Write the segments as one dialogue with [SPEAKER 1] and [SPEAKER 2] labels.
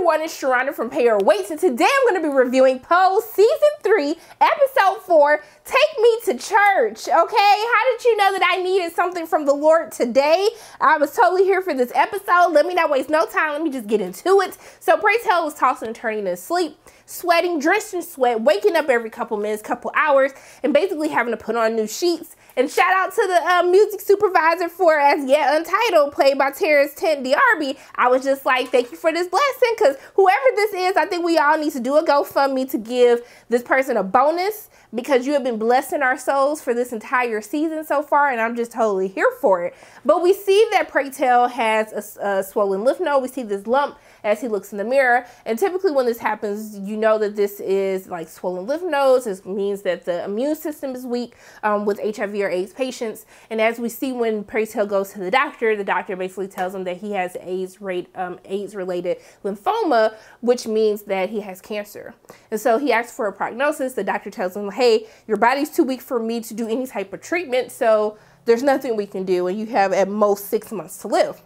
[SPEAKER 1] everyone, it's Sharonda from Pay Your Weights, and today I'm going to be reviewing Pose Season 3, Episode 4, Take Me to Church, okay? How did you know that I needed something from the Lord today? I was totally here for this episode. Let me not waste no time. Let me just get into it. So Pray Tell was tossing and turning in his sleep, sweating, drenched in sweat, waking up every couple minutes, couple hours, and basically having to put on new sheets. And shout out to the music supervisor for As Yet Untitled, played by Terrence Tent D'Arby. I was just like, thank you for this blessing, because whoever this is, I think we all need to do a GoFundMe to give this person a bonus, because you have been blessing our souls for this entire season so far, and I'm just totally here for it. But we see that Pray Tell has a swollen lymph node. We see this lump as he looks in the mirror, and typically when this happens, you know that this is like swollen lymph nodes. This means that the immune system is weak with HIV or AIDS patients. And as we see when Pray Tell goes to the doctor basically tells him that he has AIDS-related lymphoma, which means that he has cancer. And so he asks for a prognosis. The doctor tells him, hey, your body's too weak for me to do any type of treatment, so there's nothing we can do, and you have at most 6 months to live.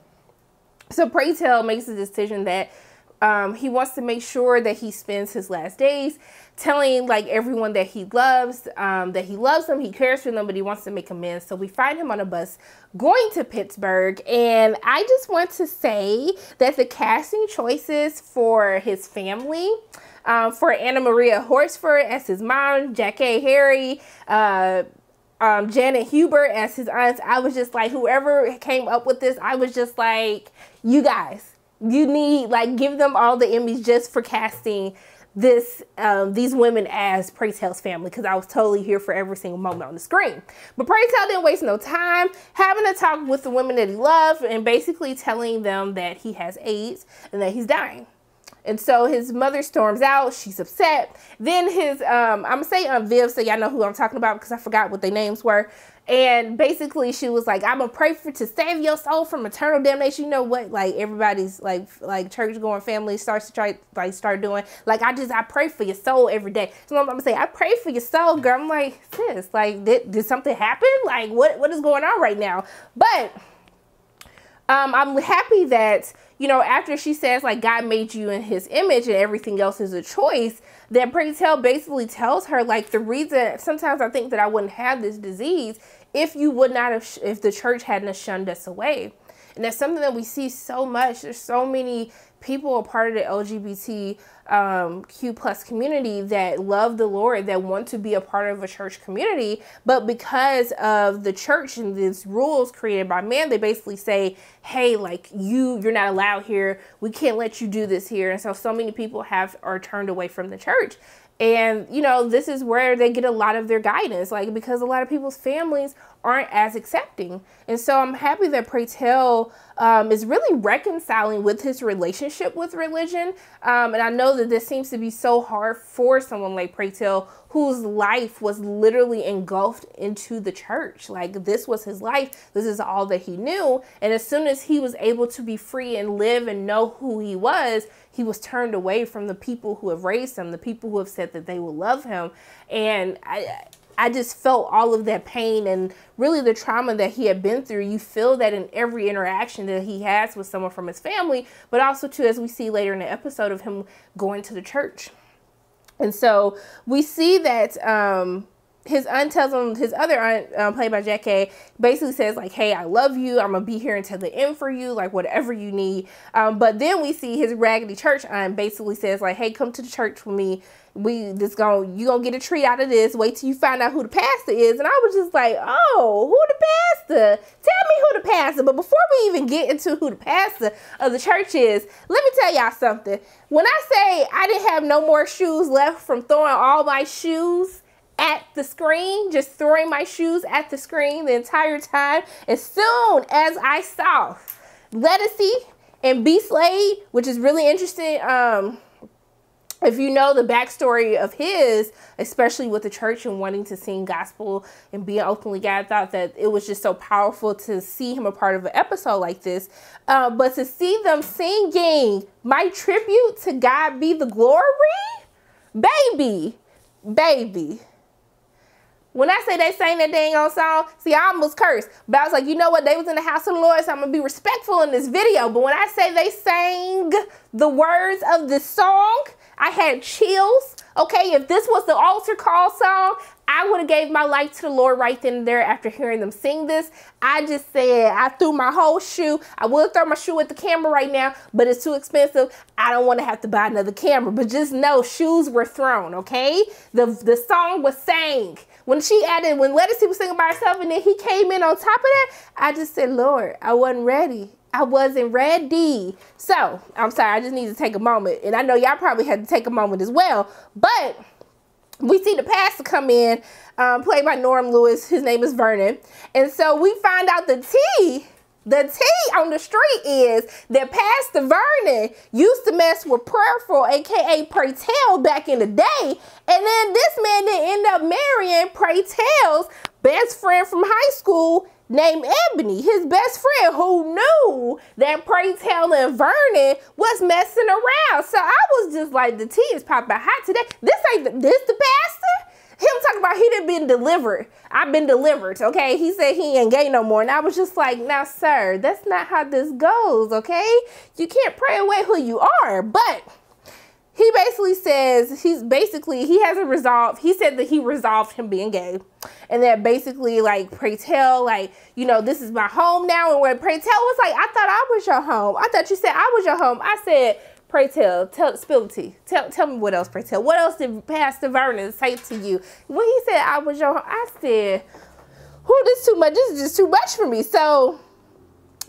[SPEAKER 1] So Pray Tell makes the decision that he wants to make sure that he spends his last days telling like everyone that he loves them, he cares for them, but he wants to make amends. So we find him on a bus going to Pittsburgh, and I just want to say that the casting choices for his family, for Anna Maria Horsford as his mom, Jackée Harry, Janet Hubert as his aunts, I was just like, whoever came up with this, I was just like, you guys, you need, like, give them all the Emmys just for casting this these women as Pray Tell's family, because I was totally here for every single moment on the screen. But Pray Tell didn't waste no time having a talk with the women that he loved and basically telling them that he has AIDS and that he's dying. And so his mother storms out. She's upset. Then his, I'm going to say Viv, so y'all know who I'm talking about, because I forgot what their names were. And basically she was like, I'm going to pray to save your soul from eternal damnation. You know what? Like everybody's like church going family starts to start doing. Like, I pray for your soul every day. So I'm going to say, I pray for your soul, girl. I'm like, sis, like, did something happen? Like, what is going on right now? But I'm happy that, you know, after she says, like, God made you in his image and everything else is a choice, that Pray Tell basically tells her, like, the reason, sometimes I think that I wouldn't have this disease if you would not have, if the church hadn't have shunned us away. And that's something that we see so much. There's so many people a part of the LGBTQ plus community that love the Lord, that want to be a part of a church community, but because of the church and these rules created by man, they basically say, hey, like, you're not allowed here. We can't let you do this here. And so many people are turned away from the church. And, you know, this is where they get a lot of their guidance, like, because a lot of people's families aren't as accepting. And so I'm happy that Pray Tell is really reconciling with his relationship with religion. And I know that this seems to be so hard for someone like Pray Tell, whose life was literally engulfed into the church. Like, this was his life. This is all that he knew. And as soon as he was able to be free and live and know who he was turned away from the people who have raised him, the people who have said that they will love him. And I just felt all of that pain and really the trauma that he had been through. You feel that in every interaction that he has with someone from his family, but also too, as we see later in the episode, of him going to the church. And so we see that his aunt tells him, his other aunt, played by Jackée, basically says, like, hey, I love you. I'm going to be here until the end for you, like, whatever you need. But then we see his raggedy church aunt basically says, like, hey, come to the church with me. You going to get a treat out of this. Wait till you find out who the pastor is. And I was just like, oh, who the pastor? Tell me who the pastor. But before we even get into who the pastor of the church is, let me tell y'all something. When I say I didn't have no more shoes left from throwing all my shoes at the screen, just throwing my shoes at the screen the entire time, as soon as I saw Lettucey and B. Slade, which is really interesting. If you know the backstory of his, especially with the church and wanting to sing gospel and being openly gay, I thought that it was just so powerful to see him a part of an episode like this. But to see them singing My Tribute to God Be the Glory, baby, When I say they sang that dang old song, see, I almost cursed. But I was like, you know what? They was in the house of the Lord, so I'm going to be respectful in this video. But when I say they sang the words of this song, I had chills. Okay, if this was the altar call song, I would have gave my life to the Lord right then and there after hearing them sing this. I just said, I threw my whole shoe. I would throw my shoe at the camera right now, but it's too expensive. I don't want to have to buy another camera. But just know, shoes were thrown, okay? The song was sang. When Ledisi was singing by herself and then he came in on top of that, I just said, Lord, I wasn't ready. I wasn't ready. So, I'm sorry, I just need to take a moment. And I know y'all probably had to take a moment as well. But we see the pastor come in, played by Norm Lewis. His name is Vernon. And so we find out the tea on the street is that Pastor Vernon used to mess with Prayerful, aka Pray Tell, back in the day. And then this man didn't end up marrying Pray Tell's best friend from high school named Ebony, his best friend, who knew that Pray Tell and Vernon was messing around. So I was just like, the tea is popping hot today. This the pastor? Him talking about he done been delivered. I've been delivered, okay? He said he ain't gay no more. And I was just like, now, sir, that's not how this goes, okay? You can't pray away who you are. But he basically says, he hasn't resolved. He said that he resolved him being gay. And that basically, like, Pray Tell, like, you know, this is my home now. And when Pray Tell was like, I thought I was your home. I thought you said I was your home. I said, Pray Tell, spill the tea. Tell me what else, Pray Tell. What else did Pastor Vernon say to you? When he said I was your home, I said, this too much. This is just too much for me. So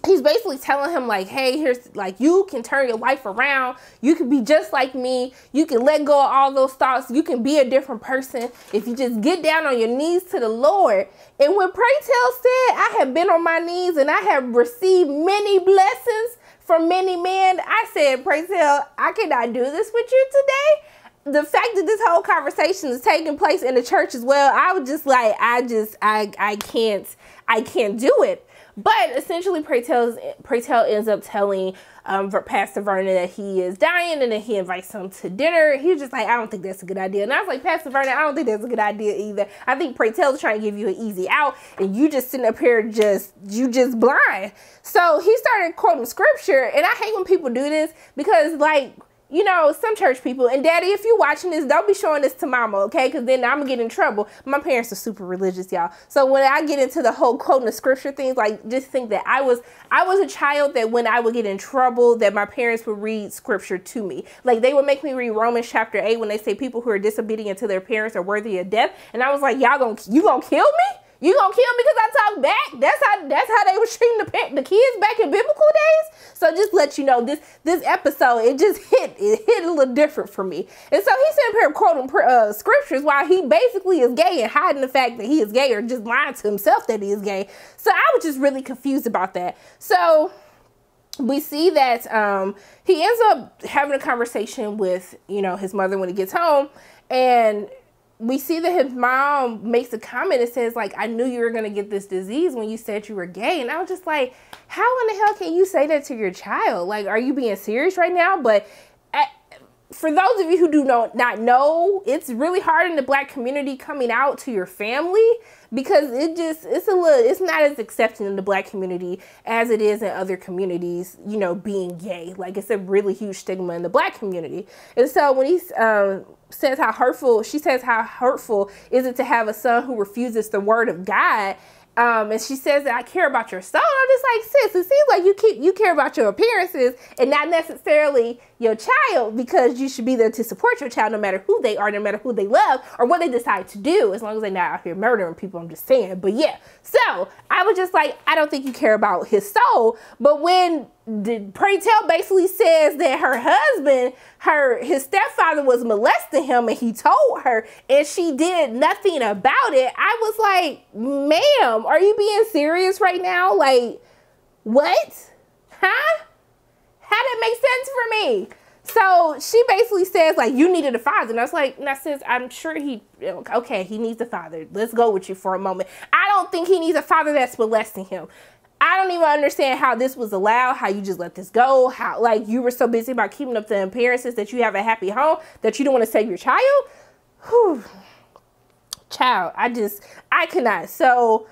[SPEAKER 1] he's basically telling him, like, hey, here's, like, you can turn your life around. You can be just like me. You can let go of all those thoughts. You can be a different person if you just get down on your knees to the Lord. And when Pray Tell said, I have been on my knees and I have received many blessings from many men, I said, Pray Tell, I cannot do this with you today. The fact that this whole conversation is taking place in the church as well, I was just like, I can't do it. But essentially, Pray Tell ends up telling Pastor Vernon that he is dying, and then he invites him to dinner. He was just like, I don't think that's a good idea. And I was like, Pastor Vernon, I don't think that's a good idea either. I think Pray Tell is trying to give you an easy out, and you just sitting up here you just blind. So he started quoting scripture, and I hate when people do this because, like, you know, some church people, and Daddy, if you're watching this, don't be showing this to Mama, okay? Because then I'm going to get in trouble. My parents are super religious, y'all. So when I get into the whole quoting the scripture things, like, just think that I was a child that when I would get in trouble, that my parents would read scripture to me. Like, they would make me read Romans chapter 8 when they say people who are disobedient to their parents are worthy of death. And I was like, you gonna kill me? You gonna kill me because I talk back? That's how they were treating the kids back in biblical days. So just let you know, this episode, it hit a little different for me. And so he's sitting here quoting scriptures while he basically is gay and hiding the fact that he is gay, or just lying to himself that he is gay. So I was just really confused about that. So we see that he ends up having a conversation with, you know, his mother when he gets home, and we see that his mom makes a comment that says, like, I knew you were going to get this disease when you said you were gay. And I was just like, how in the hell can you say that to your child? Like, are you being serious right now? But for those of you who do not know, it's really hard in the Black community coming out to your family, because it's not as accepted in the Black community as it is in other communities, you know, being gay. Like, it's a really huge stigma in the Black community. And so when he says how hurtful is it to have a son who refuses the word of God, and she says that I care about your soul. I'm just like, sis, it seems like you care about your appearances and not necessarily your child, because you should be there to support your child no matter who they are, no matter who they love or what they decide to do, as long as they're not out here murdering people. I'm just saying. But yeah, so I was just like, I don't think you care about his soul. But when Pray Tell basically says that her husband, his stepfather was molesting him, and he told her, and she did nothing about it, I was like, ma'am, are you being serious right now? Like, what? Huh? How that make sense for me? So she basically says, like, you needed a father. And I was like, now, sis, I'm sure he needs a father. Let's go with you for a moment. I don't think he needs a father that's molesting him. I don't even understand how this was allowed, how you just let this go, how, like, you were so busy about keeping up the appearances that you have a happy home that you don't want to save your child. Whew. child, I could not. So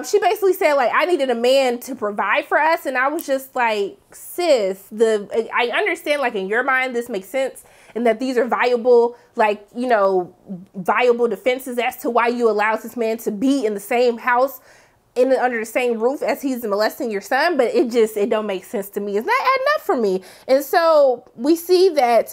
[SPEAKER 1] she basically said, like, I needed a man to provide for us. And I was just like, sis, I understand, like, in your mind, this makes sense. And that these are viable, like, you know, viable defenses as to why you allow this man to be in the same house, under the same roof as he's molesting your son. But it don't make sense to me. It's not adding up for me. And so we see that,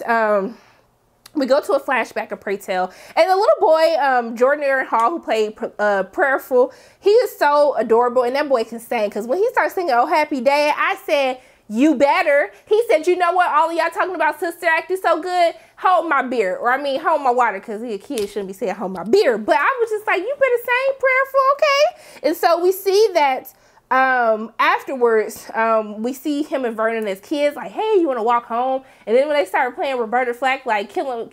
[SPEAKER 1] we go to a flashback of Pray Tell, and the little boy, Jordan Aaron Hall, who played Prayerful, he is so adorable, and that boy can sing, because when he started singing Oh Happy Day, I said, you better. He said, you know what, all of y'all talking about sister acting so good, hold my beer, or I mean, hold my water, because he a kid, shouldn't be saying hold my beer, but I was just like, you better sing Prayerful, okay? And so we see that afterwards, we see him and Vernon as kids, like, hey, you want to walk home? And then when they started playing Roberta Flack, like killing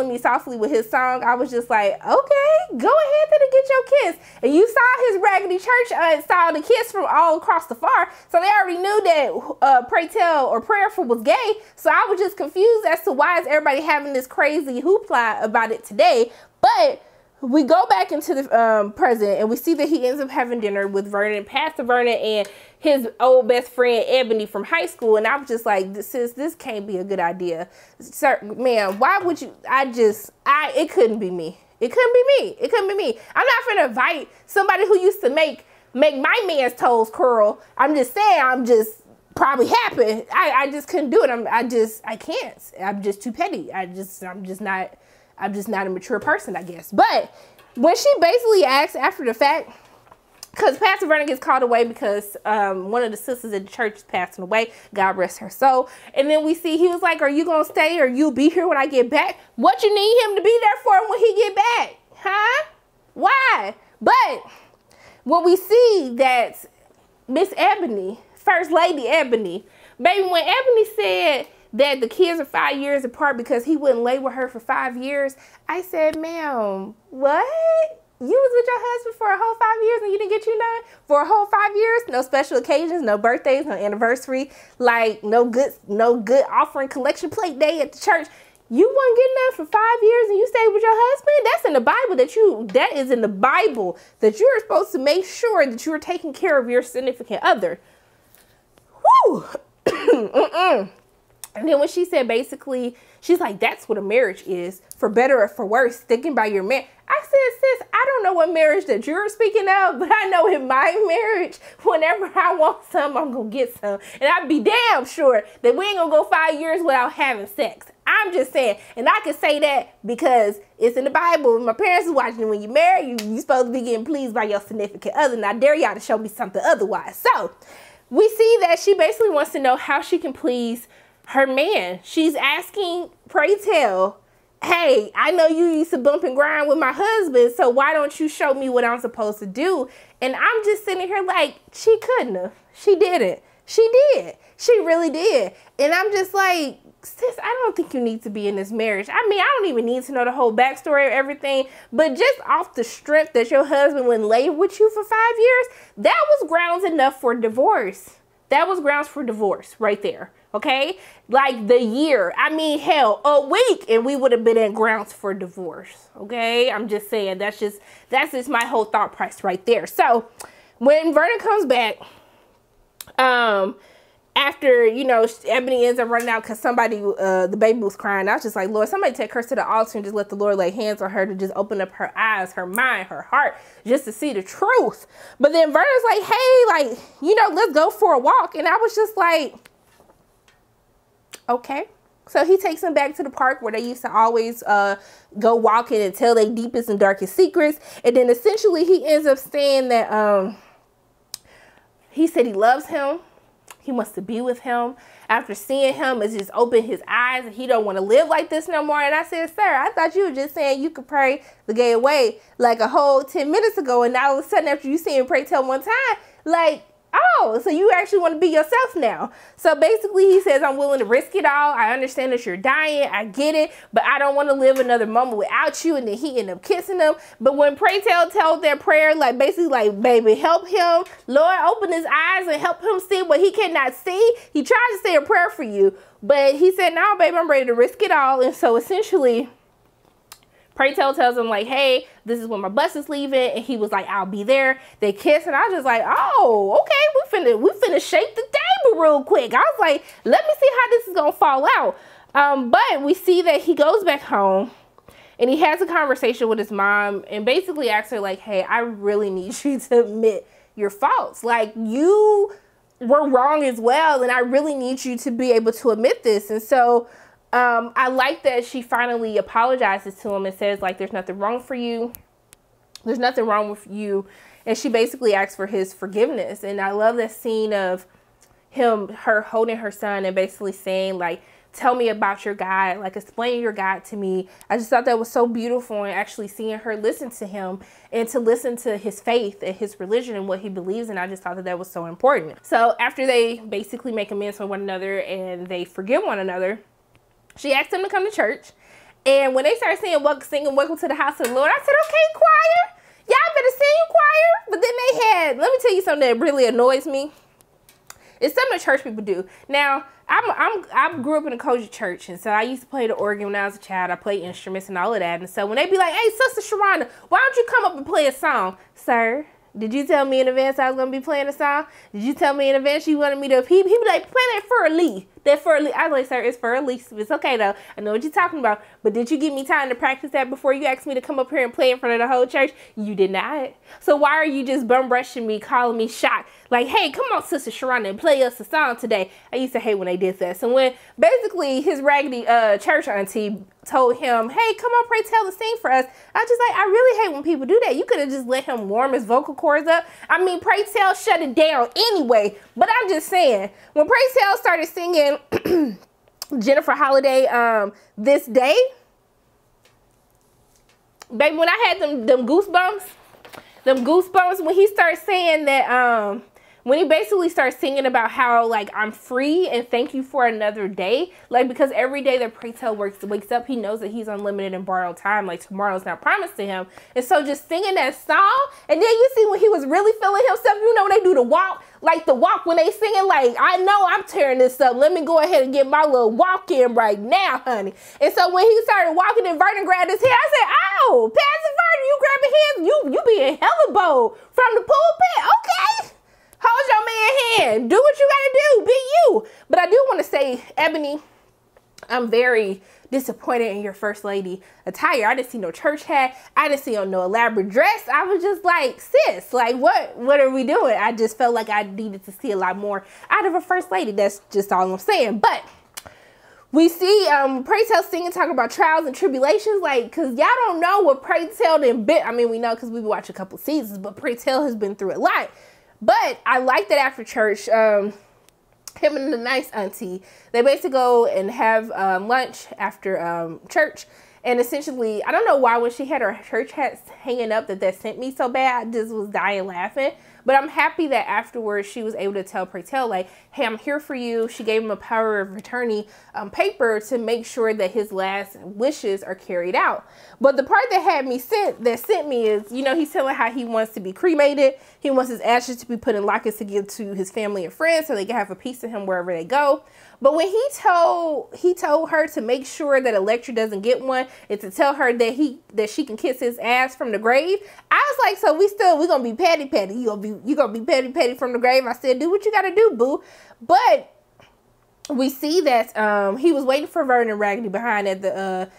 [SPEAKER 1] me softly with his song, I was just like, okay, go ahead and get your kiss. And you saw his Raggedy Church saw the kiss from all across the far, so they already knew that Pray Tell or Prayerful was gay. So I was just confused as to why is everybody having this crazy hoopla about it today. But we go back into the present, and we see that he ends up having dinner with Vernon, Pastor Vernon, and his old best friend Ebony from high school. And I was just like, this can't be a good idea. Sir, man, why would you? It couldn't be me. It couldn't be me. It couldn't be me. I'm not gonna invite somebody who used to make my man's toes curl. I'm just saying, I'm just probably happy. I just couldn't do it. I can't. I'm just too petty. I'm just not a mature person, I guess. But when she basically asks after the fact, because Pastor Vernon gets called away because one of the sisters at the church is passing away, God rest her soul. And then we see he was like, are you going to stay or you'll be here when I get back? What you need him to be there for when he get back? Huh? Why? But when we see that Miss Ebony, First Lady Ebony, baby, when Ebony said that the kids are 5 years apart because he wouldn't lay with her for 5 years, I said, ma'am, what? You was with your husband for a whole 5 years and you didn't get you none? For a whole 5 years? No special occasions, no birthdays, no anniversary, like no good offering collection plate day at the church. You weren't getting none for 5 years and you stayed with your husband? That's in the Bible that is in the Bible that you're supposed to make sure that you're taking care of your significant other. Whew. And then when she said, basically, she's like, that's what a marriage is, for better or for worse, sticking by your man. I said, sis, I don't know what marriage that you're speaking of, but I know in my marriage, whenever I want some, I'm going to get some. And I'd be damn sure that we ain't going to go 5 years without having sex. I'm just saying, and I can say that because it's in the Bible. My parents are watching. When you marry, you're supposed to be getting pleased by your significant other. And I dare y'all to show me something otherwise. So we see that she basically wants to know how she can please her man. She's asking Pray Tell, hey, I know you used to bump and grind with my husband, so why don't you show me what I'm supposed to do? And I'm just sitting here like, she couldn't have. She didn't. She did. She really did. And I'm just like, sis, I don't think you need to be in this marriage. I mean, I don't even need to know the whole backstory of everything, but just off the strength that your husband wouldn't lay with you for 5 years, that was grounds enough for divorce. That was grounds for divorce right there. Okay, like the year, I mean, hell, a week, and we would have been in grounds for divorce. Okay, I'm just saying, that's just my whole thought process right there. So when Vernon comes back, after, you know, Ebony ends up running out because somebody, the baby was crying. I was just like, Lord, somebody take her to the altar and just let the Lord lay hands on her to just open up her eyes, her mind, her heart, just to see the truth. But then Vernon's like, hey, like, you know, let's go for a walk. And I was just like, okay. So he takes them back to the park where they used to always go walking and tell their deepest and darkest secrets. And then essentially he ends up saying that he said he loves him. He wants to be with him. After seeing him, it's just opened his eyes and he don't want to live like this no more. And I said, sir, I thought you were just saying you could pray the gay away like a whole 10 minutes ago. And now all of a sudden after you see him Pray Tell one time, like, oh, so you actually want to be yourself now. So basically he says, I'm willing to risk it all. I understand that you're dying. I get it. But I don't want to live another moment without you. And then he ended up kissing him. But when Pray Tell told their prayer, like basically like, baby, help him. Lord, open his eyes and help him see what he cannot see. He tried to say a prayer for you. But he said, no, baby, I'm ready to risk it all. And so essentially Pray Tell tells him like, hey, this is when my bus is leaving. And he was like, I'll be there. They kiss. And I was just like, oh, okay, we finna shake the table real quick. I was like, let me see how this is going to fall out. But we see that he goes back home and he has a conversation with his mom and basically asks her like, hey, I really need you to admit your faults. Like, you were wrong as well. And I really need you to be able to admit this. And so I like that she finally apologizes to him and says like, there's nothing wrong for you. There's nothing wrong with you. And she basically asks for his forgiveness. And I love that scene of her holding her son and basically saying like, tell me about your God, like explain your God to me. I just thought that was so beautiful, and actually seeing her listen to him and to listen to his faith and his religion and what he believes in. I just thought that was so important. So after they basically make amends for one another and they forgive one another, she asked him to come to church. And when they started singing Welcome to the House of the Lord, I said, okay, choir, y'all better sing, choir. But then they had, let me tell you something that really annoys me. It's something that church people do. Now, I grew up in a Kojic church, and so I used to play the organ when I was a child. I played instruments and all of that. And so when they be like, hey, Sister Sharonda, why don't you come up and play a song? Sir, did you tell me in advance I was going to be playing a song? Did you tell me in advance you wanted me to? He be like, play that for a Lee. That for a Lee. I was like, sir, it's for a Lee. It's okay, though. I know what you're talking about. But did you give me time to practice that before you asked me to come up here and play in front of the whole church? You did not. So why are you just bum rushing me, calling me shot? Like, hey, come on, Sister Sharonda, and play us a song today. I used to hate when they did that. So when basically his raggedy church auntie told him, hey, come on, Pray Tell to sing for us, I was just like, I really hate when people do that. You could have just let him warm his vocal cords up. I mean, Pray Tell shut it down anyway. But I'm just saying, when Pray Tell started singing Jennifer Holliday, This Day, baby, when I had them goosebumps when he started saying that, when he basically starts singing about how, like, I'm free and thank you for another day. Like, because every day that Pray Tell wakes up, he knows that he's unlimited and borrowed time. Like, tomorrow's not promised to him. And so just singing that song, and then you see when he was really feeling himself, you know, when they do the walk, like the walk when they singing, like, I know I'm tearing this up. Let me go ahead and get my little walk in right now, honey. And so when he started walking and Vernon grabbed his hair, I said, oh, Pastor Vernon, you grabbing hands, you being hella bold from the pulpit. Okay. Hold your man hand. Do what you gotta do. Be you. But I do want to say, Ebony, I'm very disappointed in your First Lady attire. I didn't see no church hat. I didn't see no elaborate dress. I was just like, sis, like, what are we doing? I just felt like I needed to see a lot more out of a First Lady. That's just all I'm saying. But we see Pray Tell singing, talking about trials and tribulations, like, because y'all don't know what Pray Tell done been. I mean, we know because we've watched a couple seasons, but Pray Tell has been through a lot. But I like that after church, him and the nice auntie, they basically go and have lunch after church. And essentially, I don't know why when she had her church hats hanging up that sent me so bad. I just was dying laughing. But I'm happy that afterwards she was able to tell Pray Tell, like, hey, I'm here for you. She gave him a power of attorney paper to make sure that his last wishes are carried out. But the part that sent me is, you know, he's telling how he wants to be cremated. He wants his ashes to be put in lockets to give to his family and friends so they can have a piece of him wherever they go. But when he told her to make sure that Electra doesn't get one and to tell her that she can kiss his ass from the grave, I was like, so we gonna be petty. You gonna be petty from the grave. I said, do what you gotta do, boo. But we see that he was waiting for Vernon Raggedy behind at the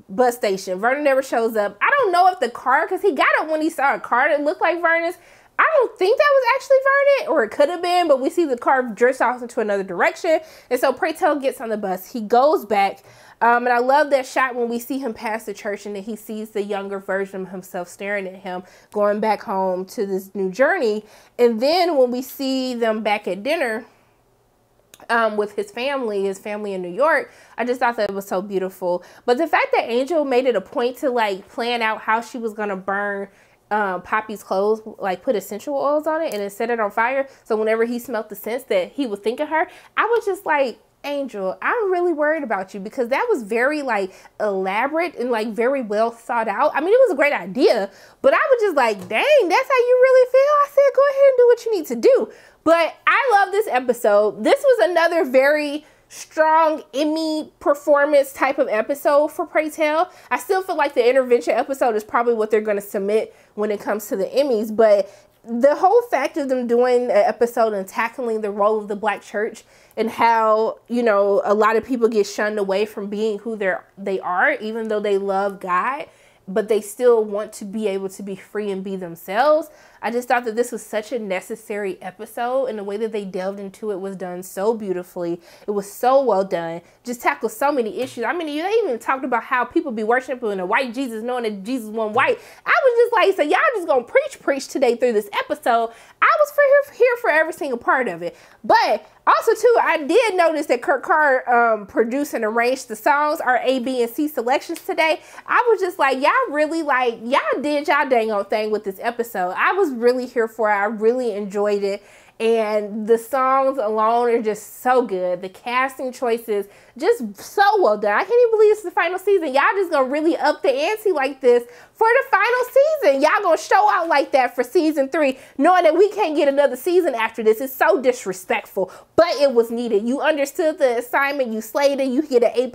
[SPEAKER 1] bus station. Vernon never shows up. I don't know if the car, because he got up when he saw a car that looked like Vernon's. I don't think that was actually Vernon, or it could have been, but we see the car drifts off into another direction. And so Pray Tell gets on the bus. He goes back. And I love that shot when we see him pass the church and then he sees the younger version of himself staring at him, going back home to this new journey. And then when we see them back at dinner with his family in New York, I just thought that it was so beautiful. But the fact that Angel made it a point to, like, plan out how she was going to burn Poppy's clothes, like put essential oils on it and then set it on fire, so whenever he smelled the scents that he would think of her, I was just like, Angel, I'm really worried about you, because that was very, like, elaborate and, like, very well thought out. I mean, it was a great idea, but I was just like, dang, that's how you really feel? I said, go ahead and do what you need to do. But I love this episode. This was another very strong Emmy performance type of episode for Pray Tell. I still feel like the intervention episode is probably what they're going to submit when it comes to the Emmys, but the whole fact of them doing an episode and tackling the role of the Black church and how, you know, a lot of people get shunned away from being who they are, even though they love God, but they still want to be able to be free and be themselves. I just thought that this was such a necessary episode, and the way that they delved into it was done so beautifully. It was so well done. Just tackled so many issues. I mean, they even talked about how people be worshiping a white Jesus, knowing that Jesus wasn't white. I was just like, so y'all just gonna preach today through this episode. I was here for every single part of it. But also, too, I did notice that Kurt Carr produced and arranged the songs, our A, B, and C selections today. I was just like, y'all really, like, y'all did y'all dang old thing with this episode. I was really here for it. I really enjoyed it. And the songs alone are just so good. The casting choices, just so well done. I can't even believe it's the final season. Y'all just gonna really up the ante like this for the final season. Y'all gonna show out like that for season 3, knowing that we can't get another season after this. It's so disrespectful, but it was needed. You understood the assignment. You slayed it. You get an A++++.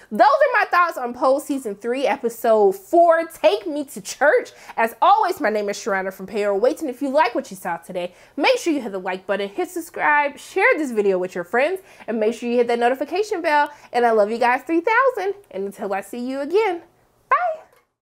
[SPEAKER 1] Those are my thoughts on Pose Season 3, Episode 4, Take Me to Church. As always, my name is Sharana from Payroll Waits, and if you like what you saw today, make sure you hit the like button, hit subscribe, share this video with your friends, and make sure you hit that notification bell. And I love you guys 3000. And until I see you again,